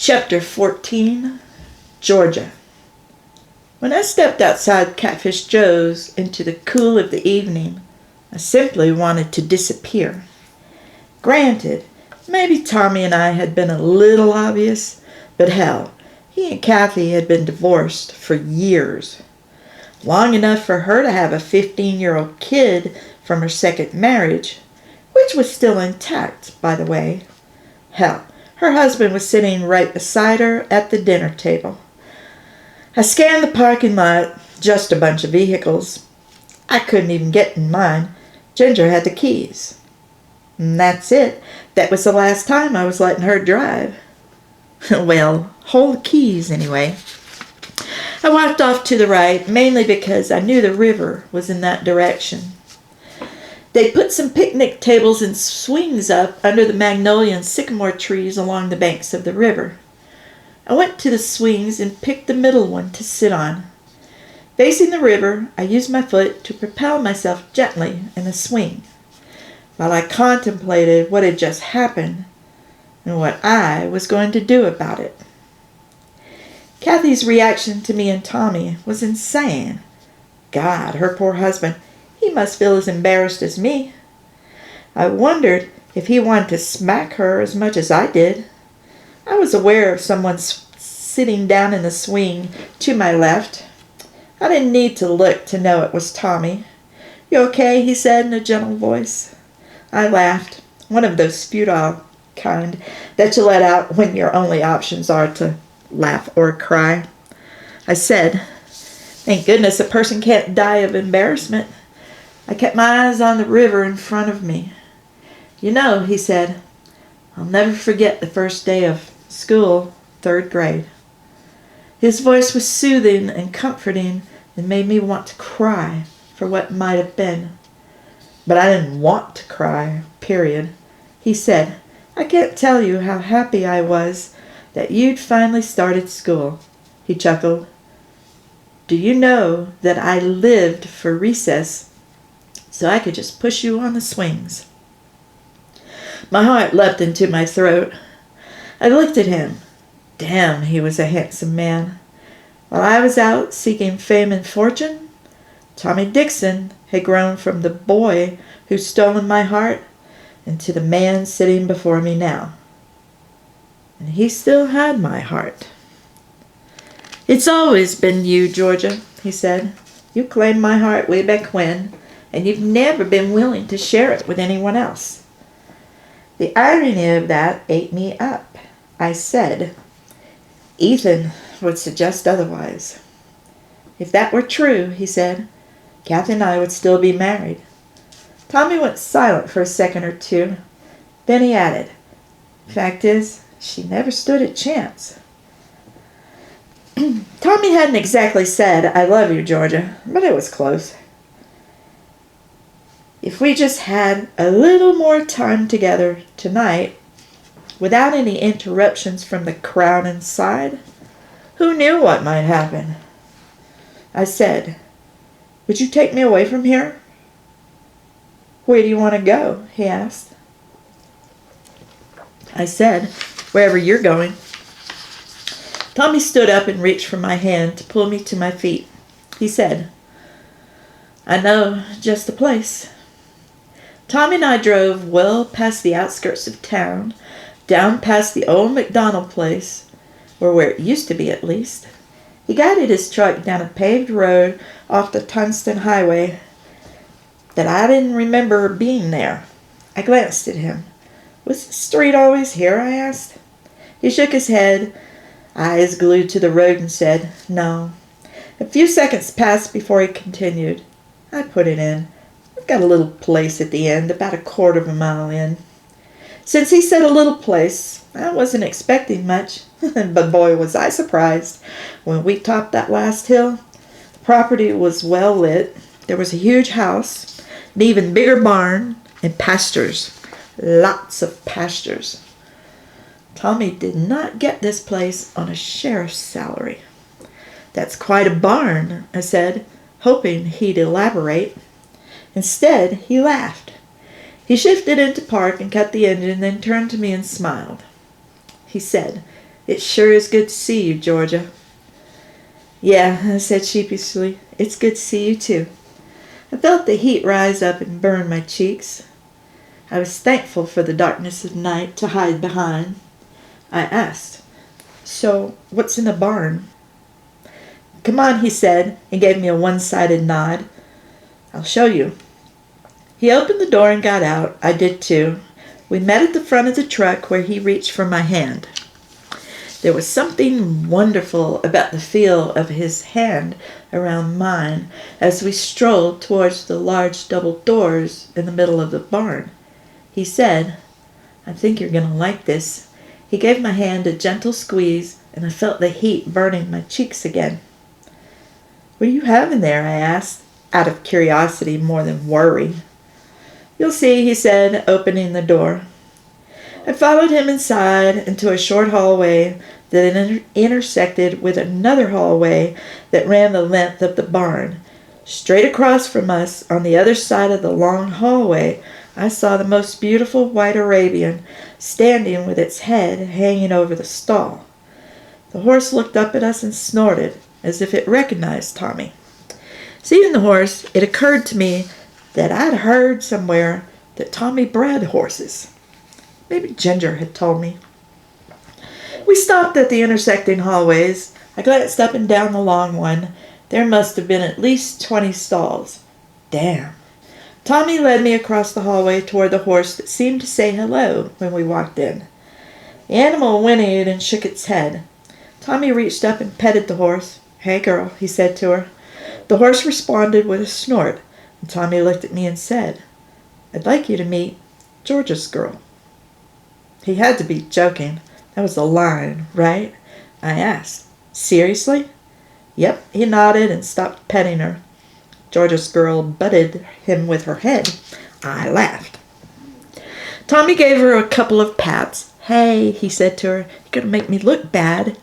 Chapter 14, Georgia. When I stepped outside Catfish Joe's into the cool of the evening, I simply wanted to disappear. Granted, maybe Tommy and I had been a little obvious, but hell, he and Kathy had been divorced for years. Long enough for her to have a 15-year-old kid from her second marriage, which was still intact, by the way. Hell, her husband was sitting right beside her at the dinner table. I scanned the parking lot, just a bunch of vehicles. I couldn't even get in mine. Ginger had the keys. And that's it. That was the last time I was letting her drive. Well, hold the keys anyway. I walked off to the right, mainly because I knew the river was in that direction. They put some picnic tables and swings up under the magnolia and sycamore trees along the banks of the river. I went to the swings and picked the middle one to sit on. Facing the river, I used my foot to propel myself gently in the swing, while I contemplated what had just happened and what I was going to do about it. Kathy's reaction to me and Tommy was insane. God, her poor husband, he must feel as embarrassed as me. I wondered if he wanted to smack her as much as I did. I was aware of someone sitting down in the swing to my left. I didn't need to look to know it was Tommy. "You okay?" he said in a gentle voice. I laughed, one of those futile kind that you let out when your only options are to laugh or cry. I said, "Thank goodness a person can't die of embarrassment." I kept my eyes on the river in front of me. "You know," he said, "I'll never forget the first day of school, 3rd grade. His voice was soothing and comforting and made me want to cry for what might have been. But I didn't want to cry, period. He said, "I can't tell you how happy I was that you'd finally started school." He chuckled. "Do you know that I lived for recess so I could just push you on the swings?" My heart leapt into my throat. I looked at him. Damn, he was a handsome man. While I was out seeking fame and fortune, Tommy Dixon had grown from the boy who'd stolen my heart into the man sitting before me now. And he still had my heart. "It's always been you, Georgia," he said. "You claimed my heart way back when, and you've never been willing to share it with anyone else." The irony of that ate me up. I said, "Ethan would suggest otherwise." "If that were true," he said, "Kathy and I would still be married." Tommy went silent for a second or two. Then he added, "Fact is, she never stood a chance." Tommy hadn't exactly said, "I love you, Georgia," but it was close. If we just had a little more time together tonight, without any interruptions from the crowd inside, who knew what might happen? I said, "Would you take me away from here?" "Where do you want to go?" he asked. I said, "Wherever you're going." Tommy stood up and reached for my hand to pull me to my feet. He said, "I know just the place." Tommy and I drove well past the outskirts of town, down past the old McDonald place, or where it used to be at least. He guided his truck down a paved road off the Tungsten Highway that I didn't remember being there. I glanced at him. "Was the street always here?" I asked. He shook his head, eyes glued to the road, and said, "No." A few seconds passed before he continued. I put it in. "I've got a little place at the end, about 1/4 mile in." Since he said a little place, I wasn't expecting much, but boy was I surprised. When we topped that last hill, the property was well lit. There was a huge house, an even bigger barn, and pastures. Lots of pastures. Tommy did not get this place on a sheriff's salary. "That's quite a barn," I said, hoping he'd elaborate. Instead, he laughed. He shifted into park and cut the engine, then turned to me and smiled. He said, "It sure is good to see you, Georgia." "Yeah," I said sheepishly. "It's good to see you, too." I felt the heat rise up and burn my cheeks. I was thankful for the darkness of night to hide behind. I asked, "So, what's in the barn?" "Come on," he said, and gave me a one-sided nod. "I'll show you." He opened the door and got out. I did too. We met at the front of the truck where he reached for my hand. There was something wonderful about the feel of his hand around mine as we strolled towards the large double doors in the middle of the barn. He said, "I think you're going to like this." He gave my hand a gentle squeeze, and I felt the heat burning my cheeks again. "What do you have in there?" I asked, out of curiosity more than worry. "You'll see," he said, opening the door. I followed him inside into a short hallway that intersected with another hallway that ran the length of the barn. Straight across from us, on the other side of the long hallway, I saw the most beautiful white Arabian standing with its head hanging over the stall. The horse looked up at us and snorted, as if it recognized Tommy. Seeing the horse, it occurred to me that I'd heard somewhere that Tommy bred horses. Maybe Ginger had told me. We stopped at the intersecting hallways. I glanced up and down the long one. There must have been at least 20 stalls. Damn. Tommy led me across the hallway toward the horse that seemed to say hello when we walked in. The animal whinnied and shook its head. Tommy reached up and petted the horse. "Hey, girl," he said to her. The horse responded with a snort, and Tommy looked at me and said, "I'd like you to meet Georgia's girl." He had to be joking. That was the line, right? I asked. "Seriously?" "Yep," he nodded and stopped petting her. Georgia's girl butted him with her head. I laughed. Tommy gave her a couple of pats. "Hey," he said to her, "you're going to make me look bad."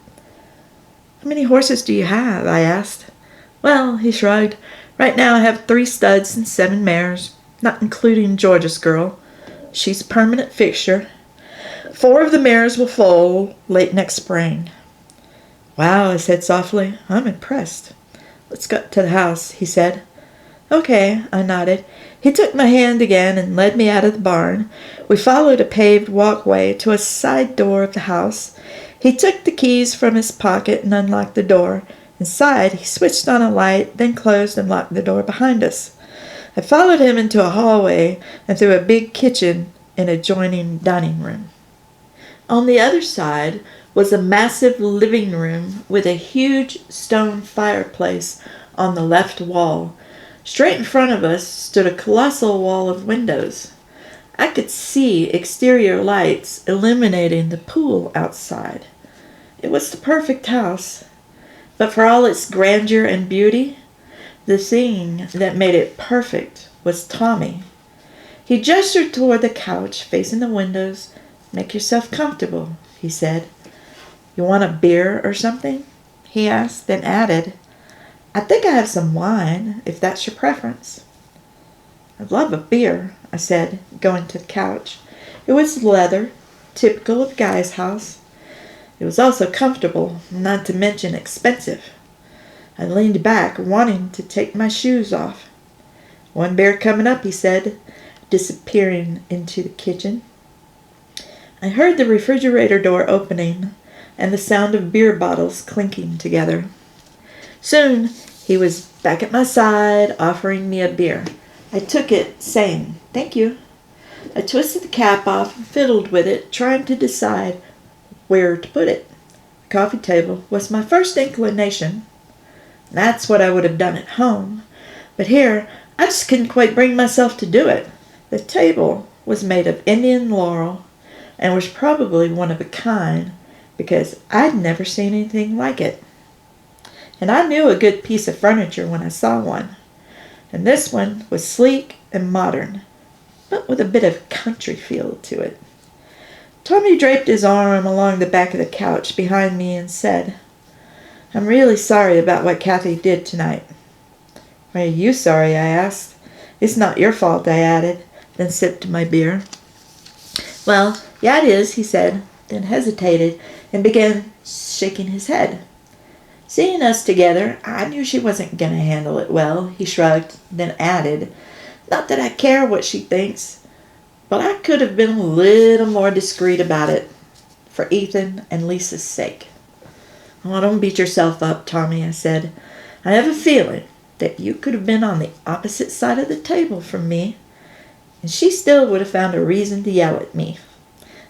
"How many horses do you have?" I asked. "Well," he shrugged, "right now I have 3 studs and 7 mares, not including Georgia's girl. She's a permanent fixture. 4 of the mares will foal late next spring." "Wow," I said softly. "I'm impressed." "Let's go to the house," he said. "Okay," I nodded. He took my hand again and led me out of the barn. We followed a paved walkway to a side door of the house. He took the keys from his pocket and unlocked the door. Inside, he switched on a light, then closed and locked the door behind us. I followed him into a hallway and through a big kitchen and adjoining dining room. On the other side was a massive living room with a huge stone fireplace on the left wall. Straight in front of us stood a colossal wall of windows. I could see exterior lights illuminating the pool outside. It was the perfect house. But for all its grandeur and beauty, the thing that made it perfect was Tommy. He gestured toward the couch facing the windows. "Make yourself comfortable," he said. "You want a beer or something?" he asked, then added, "I think I have some wine, if that's your preference." "I'd love a beer," I said, going to the couch. It was leather, typical of Guy's house. It was also comfortable, not to mention expensive. I leaned back, wanting to take my shoes off. "One beer coming up," he said, disappearing into the kitchen. I heard the refrigerator door opening and the sound of beer bottles clinking together. Soon, he was back at my side, offering me a beer. I took it, saying, "Thank you." I twisted the cap off and fiddled with it, trying to decide where to put it. The coffee table was my first inclination. That's what I would have done at home. But here, I just couldn't quite bring myself to do it. The table was made of Indian laurel and was probably one of a kind because I'd never seen anything like it. And I knew a good piece of furniture when I saw one. And this one was sleek and modern, but with a bit of country feel to it. Tommy draped his arm along the back of the couch behind me and said, "I'm really sorry about what Kathy did tonight." "Why are you sorry?" I asked. "It's not your fault," I added, then sipped my beer. "Well, yeah, it is," he said, then hesitated and began shaking his head. Seeing us together, I knew she wasn't going to handle it well. He shrugged, then added, "Not that I care what she thinks, but I could have been a little more discreet about it, for Ethan and Lisa's sake." "Oh, don't beat yourself up, Tommy," I said. "I have a feeling that you could have been on the opposite side of the table from me, and she still would have found a reason to yell at me."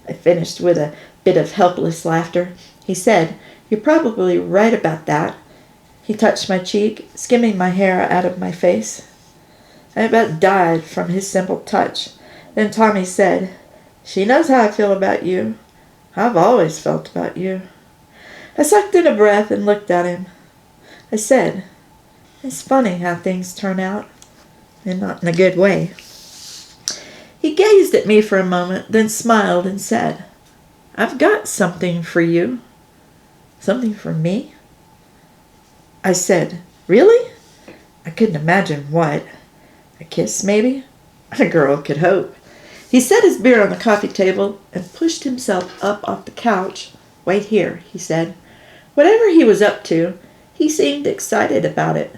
I finished with a bit of helpless laughter. He said, "You're probably right about that." He touched my cheek, skimming my hair out of my face. I about died from his simple touch. Then Tommy said, "She knows how I feel about you. I've always felt about you." I sucked in a breath and looked at him. I said, "It's funny how things turn out, and not in a good way." He gazed at me for a moment, then smiled and said, "I've got something for you." "Something for me?" I said, "Really?" I couldn't imagine what. A kiss, maybe? A girl could hope. He set his beer on the coffee table and pushed himself up off the couch. "Wait here," he said. Whatever he was up to, he seemed excited about it.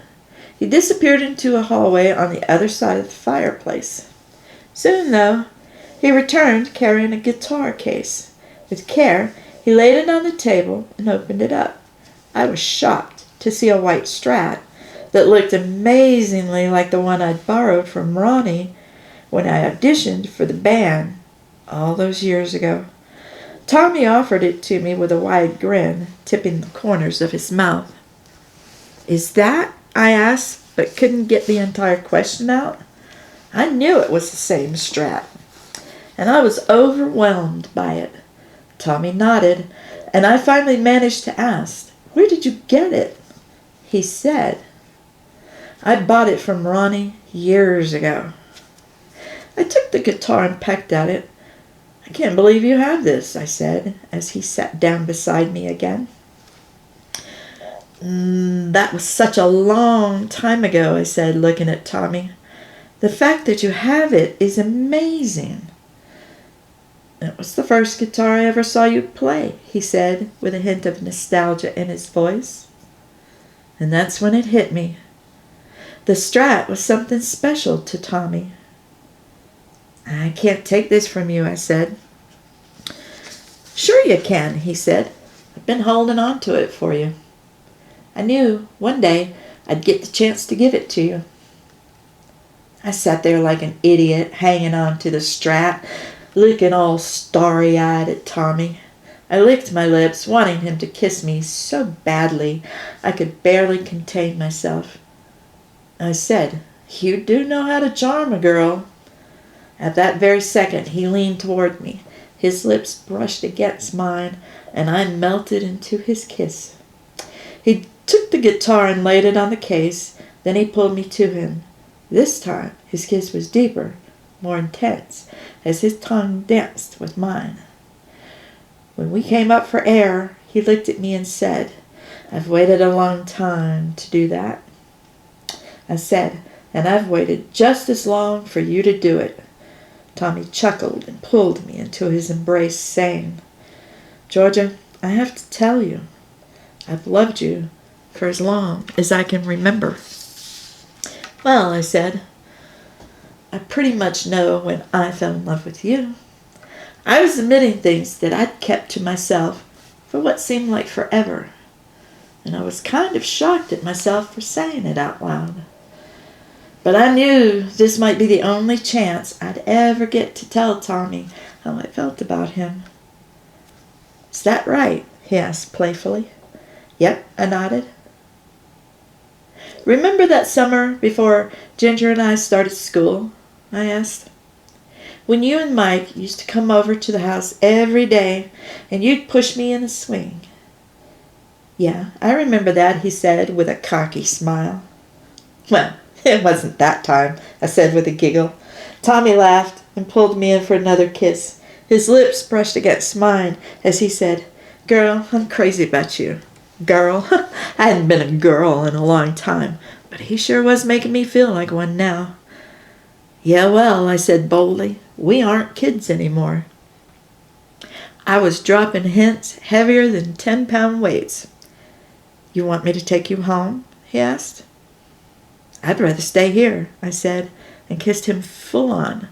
He disappeared into a hallway on the other side of the fireplace. Soon, though, he returned carrying a guitar case. With care, he laid it on the table and opened it up. I was shocked to see a white Strat that looked amazingly like the one I'd borrowed from Ronnie when I auditioned for the band all those years ago. Tommy offered it to me with a wide grin, tipping the corners of his mouth. "Is that?" I asked, but couldn't get the entire question out. I knew it was the same Strat, and I was overwhelmed by it. Tommy nodded, and I finally managed to ask, "Where did you get it?" He said, "I bought it from Ronnie years ago." I took the guitar and pecked at it. "I can't believe you have this," I said, as he sat down beside me again. That was such a long time ago," I said, looking at Tommy. "The fact that you have it is amazing." "It was the first guitar I ever saw you play," he said, with a hint of nostalgia in his voice. And that's when it hit me. The Strat was something special to Tommy. "I can't take this from you," I said. "Sure you can," he said. "I've been holding on to it for you. I knew one day I'd get the chance to give it to you." I sat there like an idiot, hanging on to the Strat, looking all starry-eyed at Tommy. I licked my lips, wanting him to kiss me so badly I could barely contain myself. I said, "You do know how to charm a girl." At that very second, he leaned toward me. His lips brushed against mine, and I melted into his kiss. He took the guitar and laid it on the case. Then he pulled me to him. This time, his kiss was deeper, more intense, as his tongue danced with mine. When we came up for air, he looked at me and said, "I've waited a long time to do that." I said, "And I've waited just as long for you to do it." Tommy chuckled and pulled me into his embrace, saying, "Georgia, I have to tell you, I've loved you for as long as I can remember." "Well," I said, "I pretty much know when I fell in love with you. I was admitting things that I'd kept to myself for what seemed like forever, and I was kind of shocked at myself for saying it out loud. But I knew this might be the only chance I'd ever get to tell Tommy how I felt about him." "Is that right?" he asked playfully. "Yep," I nodded. "Remember that summer before Ginger and I started school?" I asked. "When you and Mike used to come over to the house every day, and you'd push me in a swing." "Yeah, I remember that," he said with a cocky smile. "Well, it wasn't that time," I said with a giggle. Tommy laughed and pulled me in for another kiss. His lips brushed against mine as he said, "Girl, I'm crazy about you." Girl? I hadn't been a girl in a long time, but he sure was making me feel like one now. "Yeah, well," I said boldly, "we aren't kids anymore." I was dropping hints heavier than 10-pound weights. "You want me to take you home?" he asked. "I'd rather stay here," I said, and kissed him full on,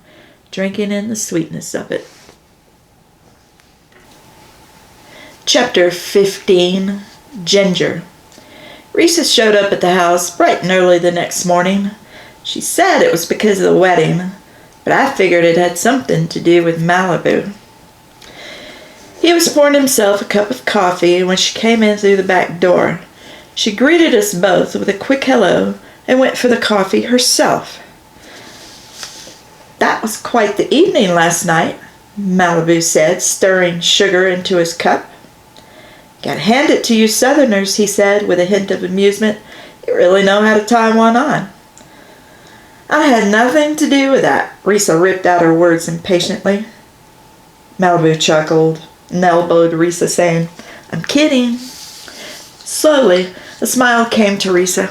drinking in the sweetness of it. Chapter 15, Ginger. Risa showed up at the house bright and early the next morning. She said it was because of the wedding, but I figured it had something to do with Malibu. He was pouring himself a cup of coffee when she came in through the back door. She greeted us both with a quick hello and went for the coffee herself. "That was quite the evening last night," Malibu said, stirring sugar into his cup. "Gotta hand it to you Southerners," he said with a hint of amusement. "You really know how to tie one on." "I had nothing to do with that," Risa ripped out her words impatiently. Malibu chuckled and elbowed Risa, saying, "I'm kidding." Slowly, a smile came to Risa.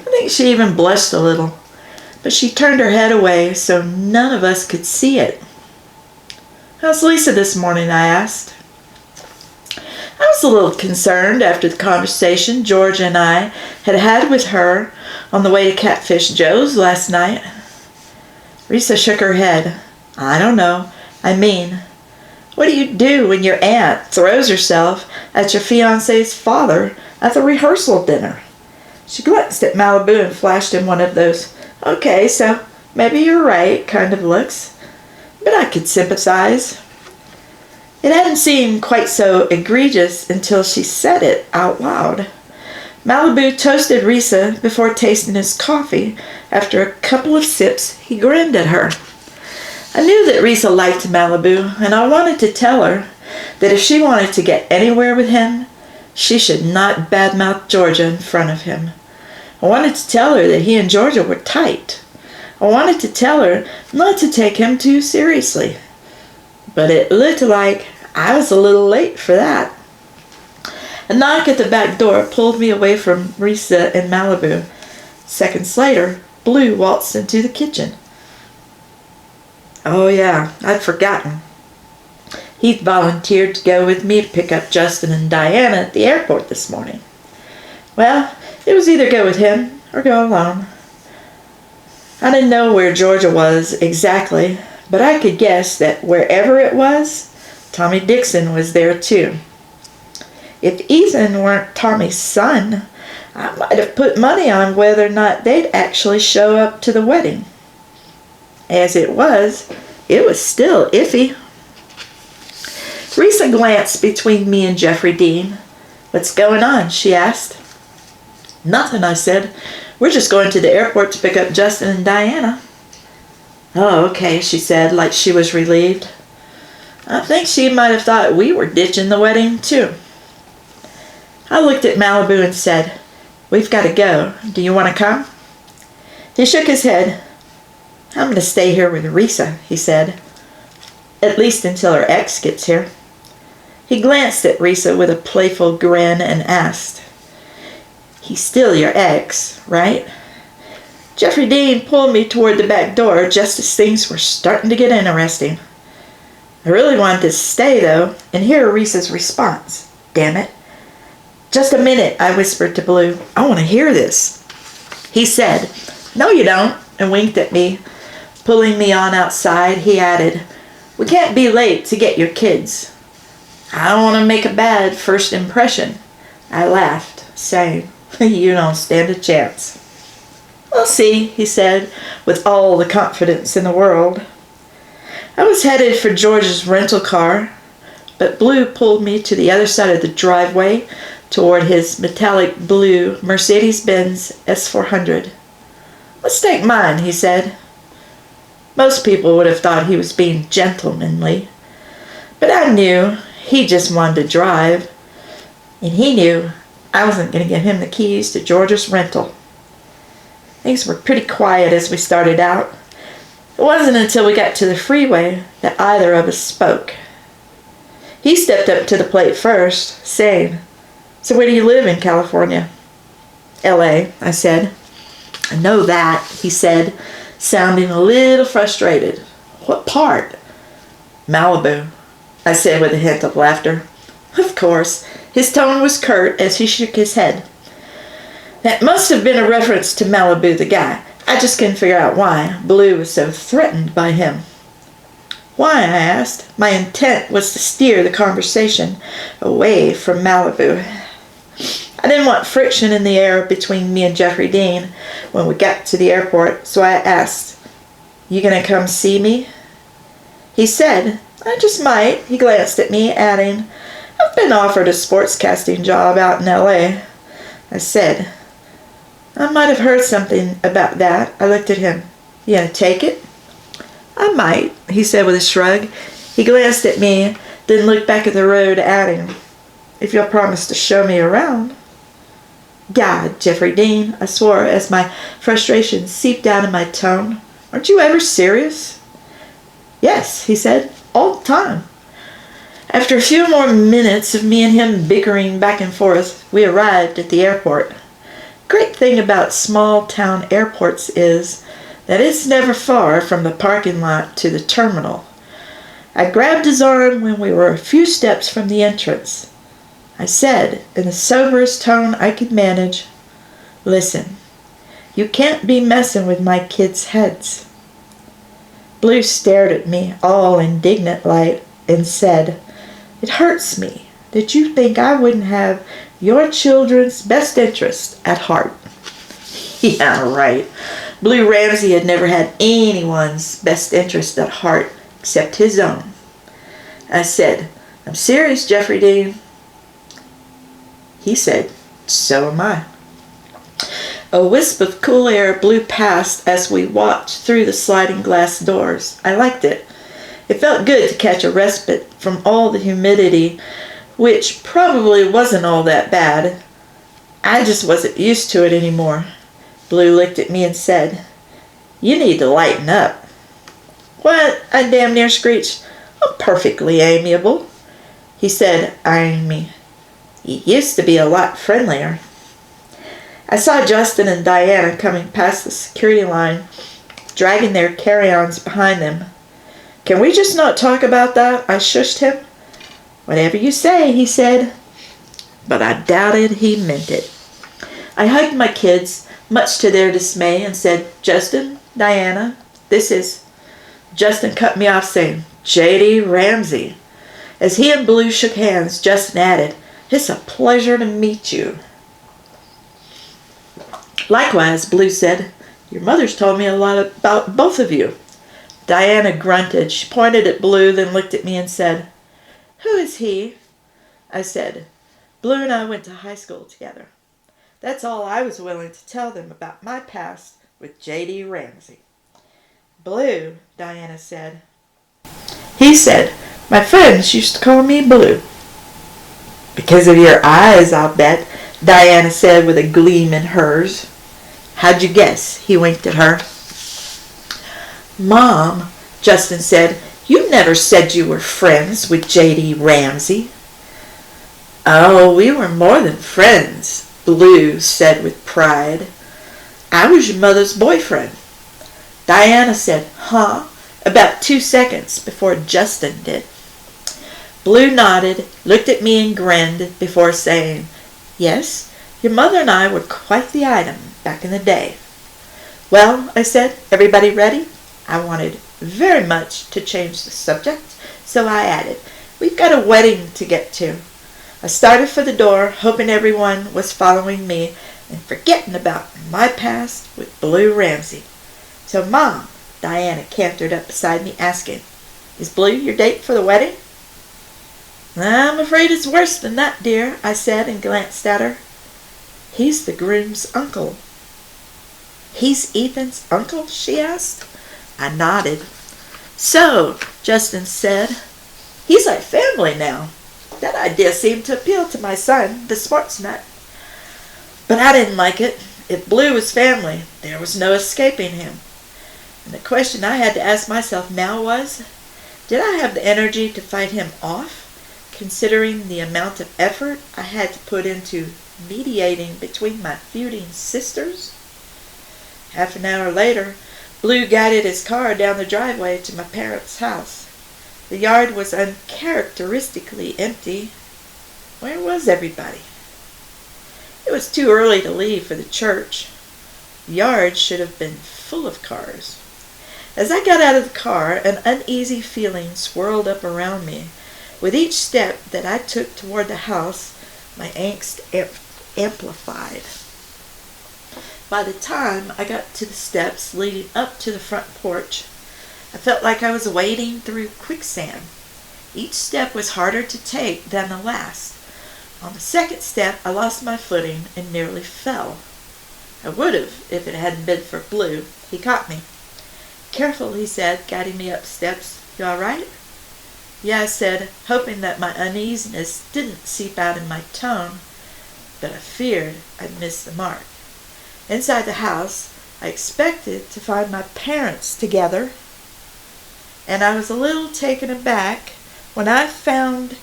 I think she even blushed a little, but she turned her head away so none of us could see it. "How's Lisa this morning?" I asked. I was a little concerned after the conversation Georgia and I had had with her on the way to Catfish Joe's last night. Risa shook her head. "I don't know. I mean, what do you do when your aunt throws herself at your fiancé's father at the rehearsal dinner?" She glanced at Malibu and flashed him one of those, "Okay, so maybe you're right" kind of looks. But I could sympathize. It hadn't seemed quite so egregious until she said it out loud. Malibu toasted Risa before tasting his coffee. After a couple of sips, he grinned at her. I knew that Risa liked Malibu, and I wanted to tell her that if she wanted to get anywhere with him, she should not badmouth Georgia in front of him. I wanted to tell her that he and Georgia were tight. I wanted to tell her not to take him too seriously. But it looked like I was a little late for that. A knock at the back door pulled me away from Risa and Malibu. Seconds later, Blue waltzed into the kitchen. "Oh yeah, I'd forgotten. He'd volunteered to go with me to pick up Justin and Diana at the airport this morning. Well, it was either go with him or go alone. I didn't know where Georgia was exactly, but I could guess that wherever it was, Tommy Dixon was there too. If Ethan weren't Tommy's son, I might have put money on whether or not they'd actually show up to the wedding. As it was still iffy." Risa glanced between me and Jeffrey Dean. "What's going on?" she asked. "Nothing," I said. "We're just going to the airport to pick up Justin and Diana." "Oh, okay," she said, like she was relieved. I think she might have thought we were ditching the wedding, too. I looked at Malibu and said, "We've got to go. Do you want to come?" He shook his head. "I'm going to stay here with Risa," he said. "At least until her ex gets here." He glanced at Risa with a playful grin and asked, "He's still your ex, right?" Jeffrey Dean pulled me toward the back door just as things were starting to get interesting. I really wanted to stay, though, and hear Risa's response. Damn it. "Just a minute," I whispered to Blue. "I want to hear this." He said, "No, you don't," and winked at me. Pulling me on outside, he added, "We can't be late to get your kids." "I don't want to make a bad first impression." I laughed, saying, "You don't stand a chance." "We'll see," he said, with all the confidence in the world. I was headed for George's rental car, but Blue pulled me to the other side of the driveway toward his metallic blue Mercedes-Benz S400. "Let's take mine," he said. Most people would have thought he was being gentlemanly, but I knew he just wanted to drive, and he knew I wasn't going to give him the keys to George's rental. Things were pretty quiet as we started out. It wasn't until we got to the freeway that either of us spoke. He stepped up to the plate first, saying, "So where do you live in California?" "L.A.," I said. "I know that," he said, sounding a little frustrated. "What part?" "Malibu." I said with a hint of laughter. Of course. His tone was curt as he shook his head. That must have been a reference to Malibu the guy. I just couldn't figure out why Blue was so threatened by him. Why, I asked. My intent was to steer the conversation away from Malibu. I didn't want friction in the air between me and Jeffrey Dean when we got to the airport, so I asked, You gonna come see me? He said, I just might. He glanced at me, adding, I've been offered a sportscasting job out in L.A. I said, I might have heard something about that. I looked at him. You gonna take it? I might, he said with a shrug. He glanced at me, then looked back at the road, adding, If you'll promise to show me around. God, Jeffrey Dean, I swore as my frustration seeped out in my tone. Aren't you ever serious? Yes, he said, all the time. After a few more minutes of me and him bickering back and forth, we arrived at the airport. Great thing about small town airports is that it's never far from the parking lot to the terminal. I grabbed his arm when we were a few steps from the entrance. I said, in the soberest tone I could manage, Listen, you can't be messing with my kids' heads. Blue stared at me, all indignant like, and said, It hurts me that you think I wouldn't have your children's best interest at heart. Yeah, right. Blue Ramsey had never had anyone's best interest at heart except his own. I said, I'm serious, Jeffrey Dean. He said, So am I. A wisp of cool air blew past as we walked through the sliding glass doors. I liked it. It felt good to catch a respite from all the humidity, which probably wasn't all that bad. I just wasn't used to it anymore. Blue looked at me and said, You need to lighten up. What? I damn near screeched. I'm perfectly amiable. He said, eyeing me. You used to be a lot friendlier. I saw Justin and Diana coming past the security line, dragging their carry-ons behind them. Can we just not talk about that? I shushed him. Whatever you say, he said. But I doubted he meant it. I hugged my kids, much to their dismay, and said, Justin, Diana, this is... Justin cut me off saying, J.D. Ramsey. As he and Blue shook hands, Justin added, It's a pleasure to meet you. Likewise, Blue said, Your mother's told me a lot about both of you. Diana grunted. She pointed at Blue, then looked at me and said, Who is he? I said, Blue and I went to high school together. That's all I was willing to tell them about my past with J.D. Ramsey. Blue, Diana said. He said, My friends used to call me Blue. Because of your eyes, I'll bet, Diana said with a gleam in hers. How'd you guess? He winked at her. Mom, Justin said, You never said you were friends with J.D. Ramsey. Oh, we were more than friends, Blue said with pride. I was your mother's boyfriend. Diana said, Huh? About 2 seconds before Justin did. Blue nodded, looked at me and grinned before saying, Yes, your mother and I were quite the item back in the day. Well, I said, everybody ready? I wanted very much to change the subject, so I added, We've got a wedding to get to. I started for the door, hoping everyone was following me and forgetting about my past with Blue Ramsey. So, Mom, Diana cantered up beside me asking, Is Blue your date for the wedding? I'm afraid it's worse than that, dear, I said and glanced at her. He's the groom's uncle. He's Ethan's uncle? She asked. I nodded. So, Justin said, he's like family now. That idea seemed to appeal to my son, the sports nut. But I didn't like it. If Blue was family, there was no escaping him. And the question I had to ask myself now was, did I have the energy to fight him off, considering the amount of effort I had to put into mediating between my feuding sisters? Half an hour later, Blue guided his car down the driveway to my parents' house. The yard was uncharacteristically empty. Where was everybody? It was too early to leave for the church. The yard should have been full of cars. As I got out of the car, an uneasy feeling swirled up around me. With each step that I took toward the house, my angst amplified. By the time I got to the steps leading up to the front porch, I felt like I was wading through quicksand. Each step was harder to take than the last. On the second step, I lost my footing and nearly fell. I would have if it hadn't been for Blue. He caught me. "Careful," he said, guiding me up the steps. "You all right?" "Yeah," I said, hoping that my uneasiness didn't seep out in my tone, but I feared I'd missed the mark. Inside the house, I expected to find my parents together, and I was a little taken aback when I found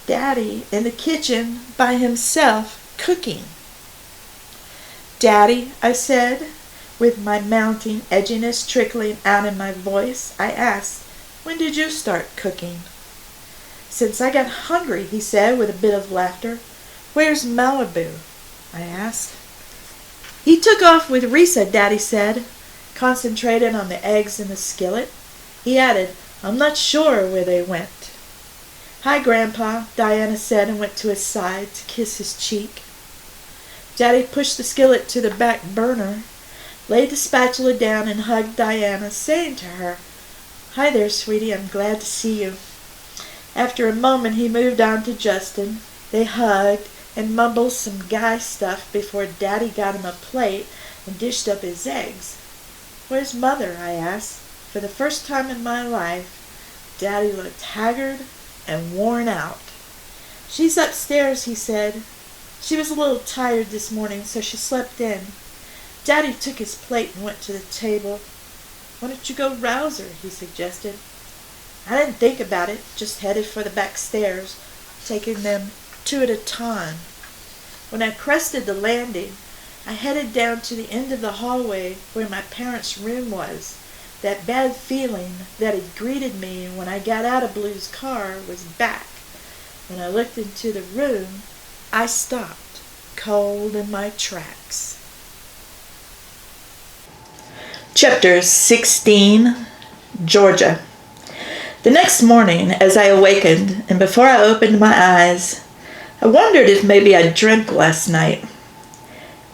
Daddy in the kitchen by himself cooking. "Daddy," I said, with my mounting edginess trickling out in my voice, I asked, "when did you start cooking?" "Since I got hungry," he said with a bit of laughter. "Where's Malibu?" I asked. "He took off with Risa," Daddy said, concentrated on the eggs in the skillet. He added, "I'm not sure where they went." "Hi, Grandpa," Diana said and went to his side to kiss his cheek. Daddy pushed the skillet to the back burner, laid the spatula down and hugged Diana, saying to her, "Hi there, sweetie, I'm glad to see you." After a moment he moved on to Justin. They hugged and mumbled some guy stuff before Daddy got him a plate and dished up his eggs. "Where's Mother?" I asked. For the first time in my life, Daddy looked haggard and worn out. "She's upstairs," he said. "She was a little tired this morning, so she slept in." Daddy took his plate and went to the table. "Why don't you go rouse her?" he suggested. I didn't think about it, just headed for the back stairs, taking them two at a time. When I crested the landing, I headed down to the end of the hallway where my parents' room was. That bad feeling that had greeted me when I got out of Blue's car was back. When I looked into the room, I stopped, cold in my tracks. Chapter 16, Georgia. The next morning, as I awakened, and before I opened my eyes, I wondered if maybe I dreamt last night.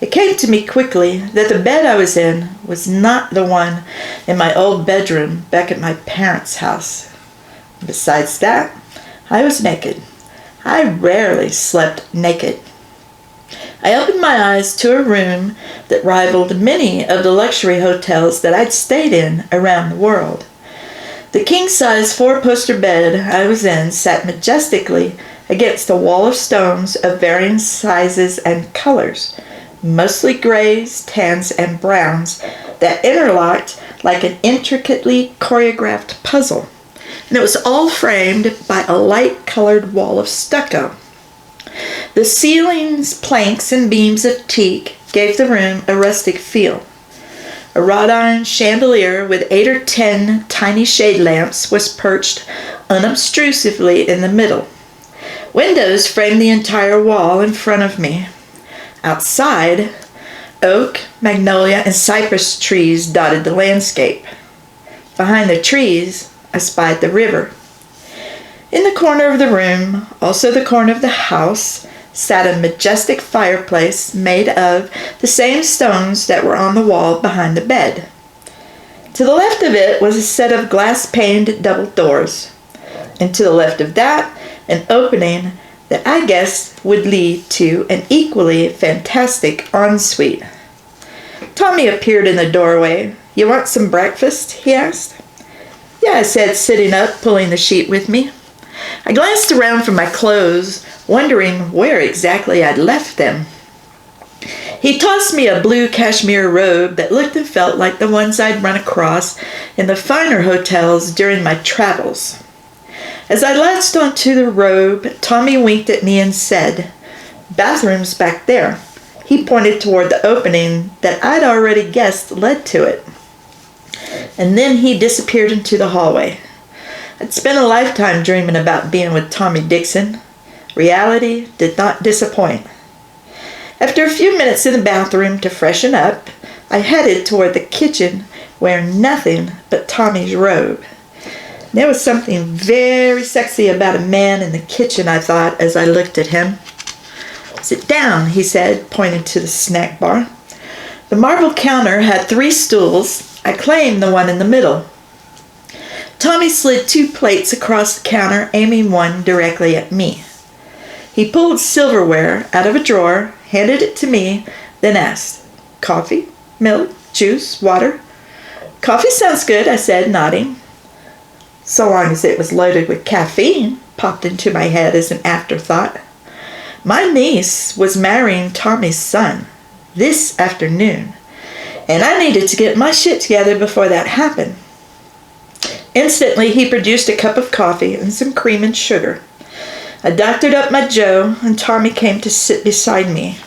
It came to me quickly that the bed I was in was not the one in my old bedroom back at my parents' house. Besides that, I was naked. I rarely slept naked. I opened my eyes to a room that rivaled many of the luxury hotels that I'd stayed in around the world. The king-size four-poster bed I was in sat majestically against a wall of stones of varying sizes and colors, mostly grays, tans, and browns that interlocked like an intricately choreographed puzzle, and it was all framed by a light-colored wall of stucco. The ceiling's planks and beams of teak gave the room a rustic feel. A wrought-iron chandelier with 8 or 10 tiny shade lamps was perched unobtrusively in the middle. Windows framed the entire wall in front of me. Outside, oak, magnolia, and cypress trees dotted the landscape. Behind the trees, I spied the river. In the corner of the room, also the corner of the house, sat a majestic fireplace made of the same stones that were on the wall behind the bed. To the left of it was a set of glass-paned double doors, and to the left of that, an opening that I guessed would lead to an equally fantastic ensuite. Tommy appeared in the doorway. "You want some breakfast?" he asked. "Yeah," I said, sitting up, pulling the sheet with me. I glanced around for my clothes, wondering where exactly I'd left them. He tossed me a blue cashmere robe that looked and felt like the ones I'd run across in the finer hotels during my travels. As I latched onto the robe, Tommy winked at me and said, "Bathroom's back there." He pointed toward the opening that I'd already guessed led to it. And then he disappeared into the hallway. I'd spent a lifetime dreaming about being with Tommy Dixon. Reality did not disappoint. After a few minutes in the bathroom to freshen up, I headed toward the kitchen wearing nothing but Tommy's robe. There was something very sexy about a man in the kitchen, I thought, as I looked at him. "Sit down," he said, pointing to the snack bar. The marble counter had 3 stools. I claimed the one in the middle. Tommy slid 2 plates across the counter, aiming one directly at me. He pulled silverware out of a drawer, handed it to me, then asked, "Coffee, milk, juice, water?" "Coffee sounds good," I said, nodding. "So long as it was loaded with caffeine," popped into my head as an afterthought. My niece was marrying Tommy's son this afternoon, and I needed to get my shit together before that happened. Instantly, he produced a cup of coffee and some cream and sugar. I doctored up my joe, and Tommy came to sit beside me.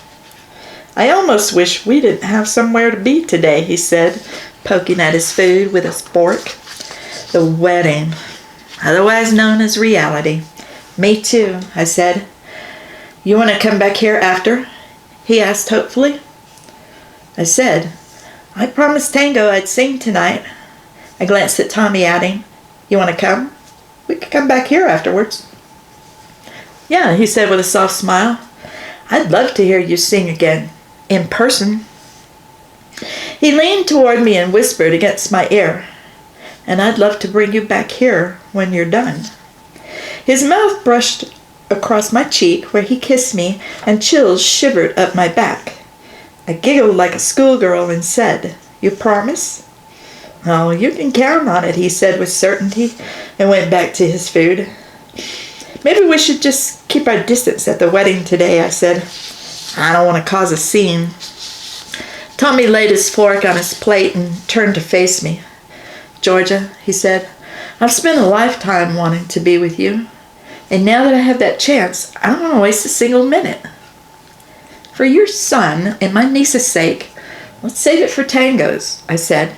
"I almost wish we didn't have somewhere to be today," he said, poking at his food with his fork. "The wedding, otherwise known as reality." "Me too," I said. "You want to come back here after?" he asked hopefully. I said, "I promised Tango I'd sing tonight." I glanced at Tommy, adding, "You want to come? We could come back here afterwards." "Yeah," he said with a soft smile. "I'd love to hear you sing again, in person." He leaned toward me and whispered against my ear, "And I'd love to bring you back here when you're done." His mouth brushed across my cheek where he kissed me, and chills shivered up my back. I giggled like a schoolgirl and said, "You promise?" "Oh, you can count on it," he said with certainty, and went back to his food. "Maybe we should just keep our distance at the wedding today," I said. "I don't want to cause a scene." Tommy laid his fork on his plate and turned to face me. "Georgia," he said, "I've spent a lifetime wanting to be with you. And now that I have that chance, I don't want to waste a single minute. For your son and my niece's sake, let's save it for Tango's," I said.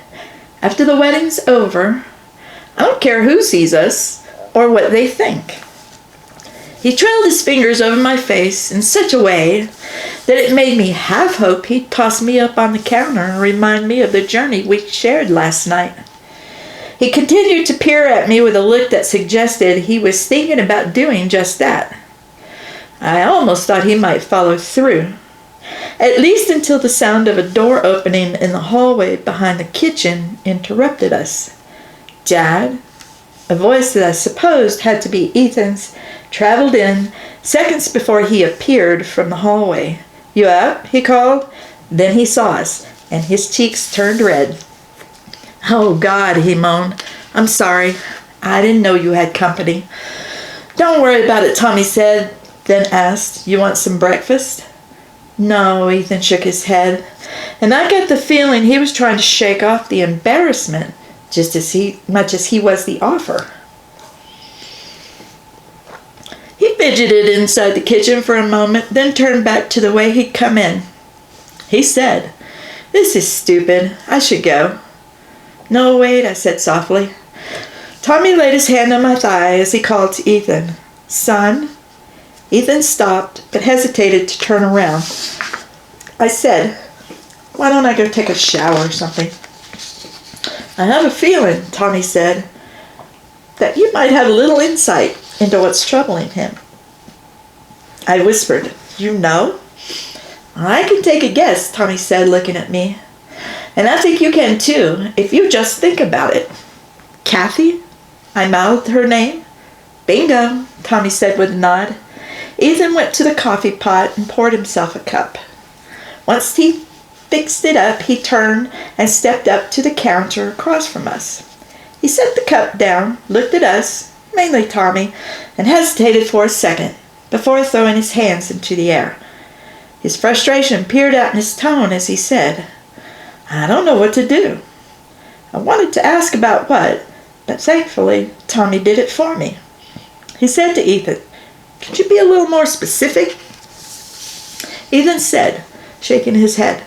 "After the wedding's over, I don't care who sees us or what they think." He trailed his fingers over my face in such a way that it made me half hope he'd toss me up on the counter and remind me of the journey we shared last night. He continued to peer at me with a look that suggested he was thinking about doing just that. I almost thought he might follow through, at least until the sound of a door opening in the hallway behind the kitchen interrupted us. "Dad?" A voice that I supposed had to be Ethan's traveled in seconds before he appeared from the hallway. "You up?" he called. Then he saw us, and his cheeks turned red. "Oh, God," he moaned. "I'm sorry. I didn't know you had company." "Don't worry about it," Tommy said, then asked, "You want some breakfast?" "No," Ethan shook his head, and I got the feeling he was trying to shake off the embarrassment just as much as he was the offer. He fidgeted inside the kitchen for a moment, then turned back to the way he'd come in. He said, "This is stupid. I should go." "No, wait," I said softly. Tommy laid his hand on my thigh as he called to Ethan. "Son?" Ethan stopped, but hesitated to turn around. I said, "Why don't I go take a shower or something?" "I have a feeling," Tommy said, "that you might have a little insight into what's troubling him." I whispered, "You know?" "I can take a guess," Tommy said, looking at me. "And I think you can too, if you just think about it." "Kathy?" I mouthed her name. "Bingo," Tommy said with a nod. Ethan went to the coffee pot and poured himself a cup. Once he fixed it up, he turned and stepped up to the counter across from us. He set the cup down, looked at us, mainly Tommy, and hesitated for a second before throwing his hands into the air. His frustration peered out in his tone as he said, "I don't know what to do." I wanted to ask about what, but thankfully Tommy did it for me. He said to Ethan, "Could you be a little more specific?" Ethan said, shaking his head,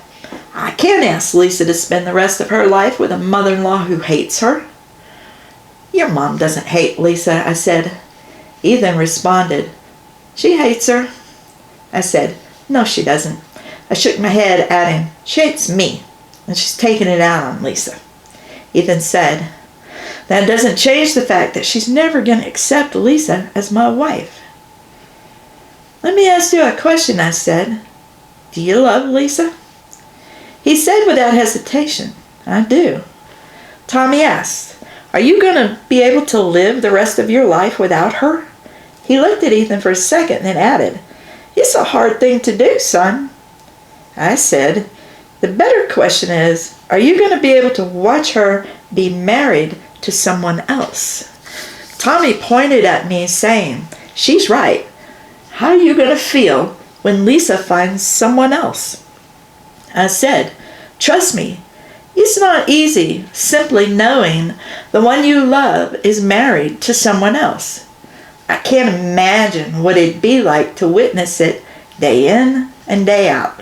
"I can't ask Lisa to spend the rest of her life with a mother-in-law who hates her." Your mom doesn't hate Lisa, I said. Ethan responded, She hates her. I said, No, she doesn't. I shook my head, adding, She hates me, and she's taking it out on Lisa. Ethan said, That doesn't change the fact that she's never going to accept Lisa as my wife. Let me ask you a question, I said. Do you love Lisa? He said without hesitation, I do. Tommy asked, Are you going to be able to live the rest of your life without her? He looked at Ethan for a second, then added, It's a hard thing to do, son. I said, The better question is, are you going to be able to watch her be married to someone else? Tommy pointed at me, saying, She's right. How are you going to feel when Lisa finds someone else? I said, Trust me, it's not easy simply knowing the one you love is married to someone else. I can't imagine what it'd be like to witness it day in and day out.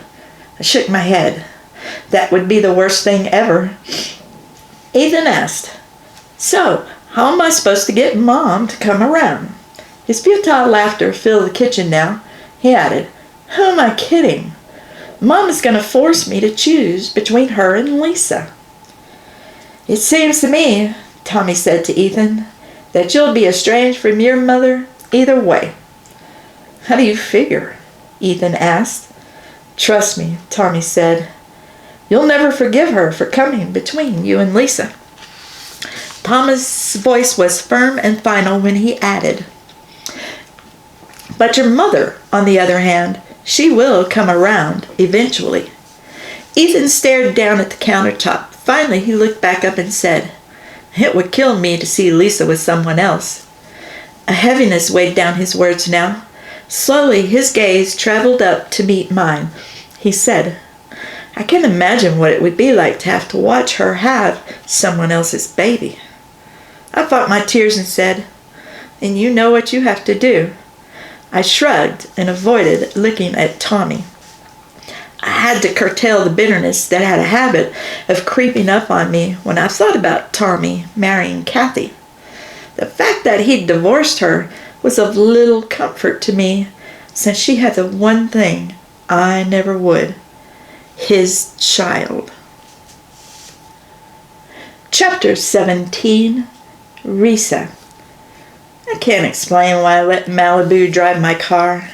I shook my head. That would be the worst thing ever. Ethan asked, So, how am I supposed to get Mom to come around? His futile laughter filled the kitchen now. He added, Who am I kidding? Mom is going to force me to choose between her and Lisa. It seems to me, Tommy said to Ethan, that you'll be estranged from your mother either way. How do you figure? Ethan asked. Trust me, Tommy said. You'll never forgive her for coming between you and Lisa. Tommy's voice was firm and final when he added, But your mother, on the other hand, she will come around eventually. Ethan stared down at the countertop. Finally, he looked back up and said, It would kill me to see Lisa with someone else. A heaviness weighed down his words now. Slowly, his gaze traveled up to meet mine. He said, I can't imagine what it would be like to have to watch her have someone else's baby. I fought my tears and said, And you know what you have to do. I shrugged and avoided looking at Tommy. I had to curtail the bitterness that had a habit of creeping up on me when I thought about Tommy marrying Kathy. The fact that he'd divorced her was of little comfort to me, since she had the one thing I never would, his child. Chapter 17, Risa. I can't explain why I let Malibu drive my car.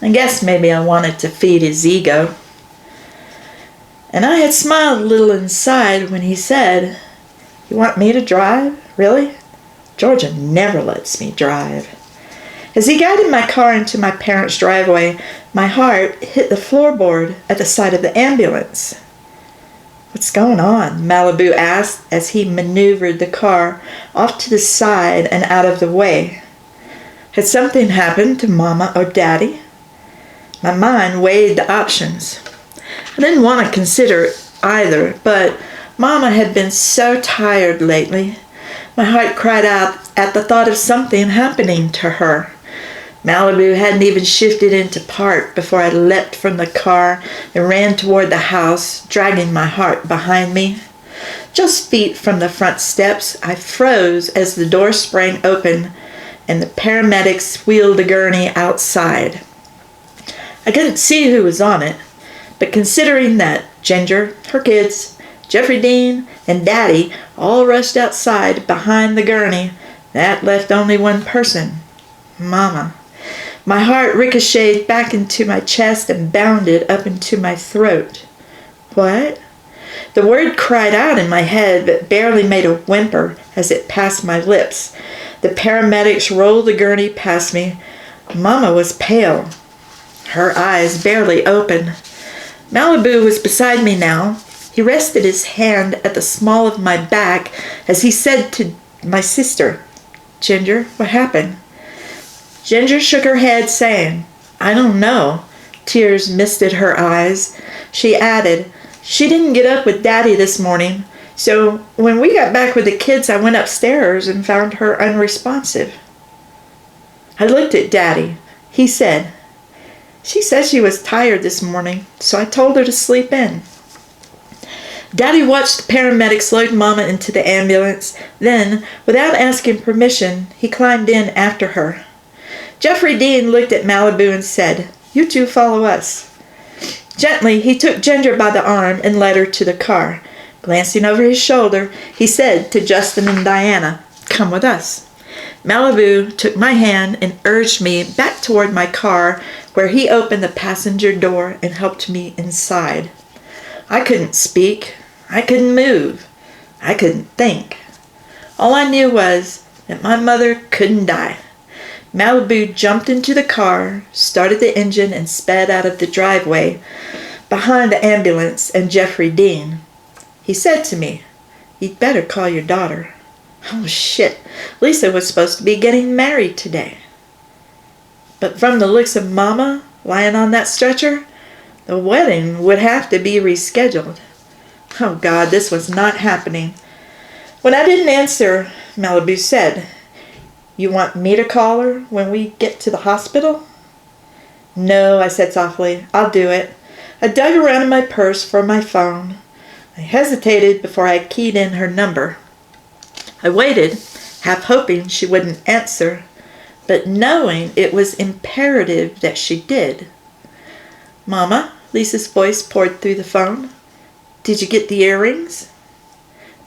I guess maybe I wanted to feed his ego. And I had smiled a little inside when he said, You want me to drive? Really? Georgia never lets me drive. As he guided my car into my parents' driveway, my heart hit the floorboard at the sight of the ambulance. What's going on? Malibu asked as he maneuvered the car off to the side and out of the way. Had something happened to Mama or Daddy? My mind weighed the options. I didn't want to consider either, but Mama had been so tired lately. My heart cried out at the thought of something happening to her. Malibu hadn't even shifted into park before I leapt from the car and ran toward the house, dragging my heart behind me. Just feet from the front steps, I froze as the door sprang open and the paramedics wheeled the gurney outside. I couldn't see who was on it, but considering that Ginger, her kids, Jeffrey Dean, and Daddy all rushed outside behind the gurney, that left only one person, Mama. My heart ricocheted back into my chest and bounded up into my throat. What? The word cried out in my head, but barely made a whimper as it passed my lips. The paramedics rolled the gurney past me. Mama was pale, her eyes barely open. Malibu was beside me now. He rested his hand at the small of my back as he said to my sister, Ginger, what happened? Ginger shook her head, saying, I don't know. Tears misted her eyes. She added, She didn't get up with Daddy this morning, so when we got back with the kids, I went upstairs and found her unresponsive. I looked at Daddy. He said, She said she was tired this morning, so I told her to sleep in. Daddy watched the paramedics load Mama into the ambulance. Then, without asking permission, he climbed in after her. Jeffrey Dean looked at Malibu and said, "You two follow us." Gently, he took Ginger by the arm and led her to the car. Glancing over his shoulder, he said to Justin and Diana, "Come with us." Malibu took my hand and urged me back toward my car, where he opened the passenger door and helped me inside. I couldn't speak. I couldn't move. I couldn't think. All I knew was that my mother couldn't die. Malibu jumped into the car, started the engine, and sped out of the driveway behind the ambulance and Jeffrey Dean. He said to me, "You'd better call your daughter." Oh shit, Lisa was supposed to be getting married today. But from the looks of Mama lying on that stretcher, the wedding would have to be rescheduled. Oh God, this was not happening. When I didn't answer, Malibu said, "You want me to call her when we get to the hospital?" "No," I said softly. "I'll do it." I dug around in my purse for my phone. I hesitated before I keyed in her number. I waited, half hoping she wouldn't answer, but knowing it was imperative that she did. "Mama," Lisa's voice poured through the phone. "Did you get the earrings?"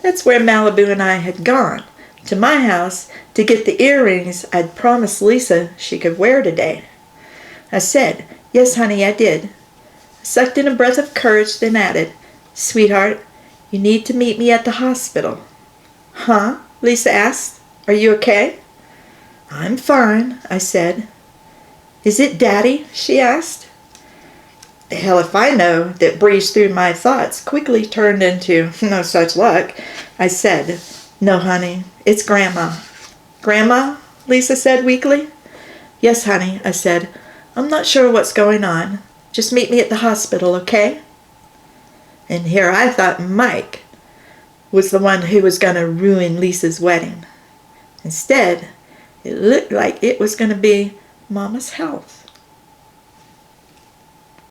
That's where Malibu and I had gone, to my house, to get the earrings I'd promised Lisa she could wear today. I said, "Yes, honey, I did." I sucked in a breath of courage, then added, "Sweetheart, you need to meet me at the hospital." "Huh?" Lisa asked. "Are you okay?" "I'm fine," I said. "Is it Daddy?" she asked. The hell if I know, that breezed through my thoughts quickly turned into no such luck. I said, "No, honey, it's Grandma." "Grandma?" Lisa said weakly. "Yes, honey," I said. "I'm not sure what's going on. Just meet me at the hospital, okay?" And here I thought Mike was the one who was going to ruin Lisa's wedding. Instead, it looked like it was going to be Mama's health.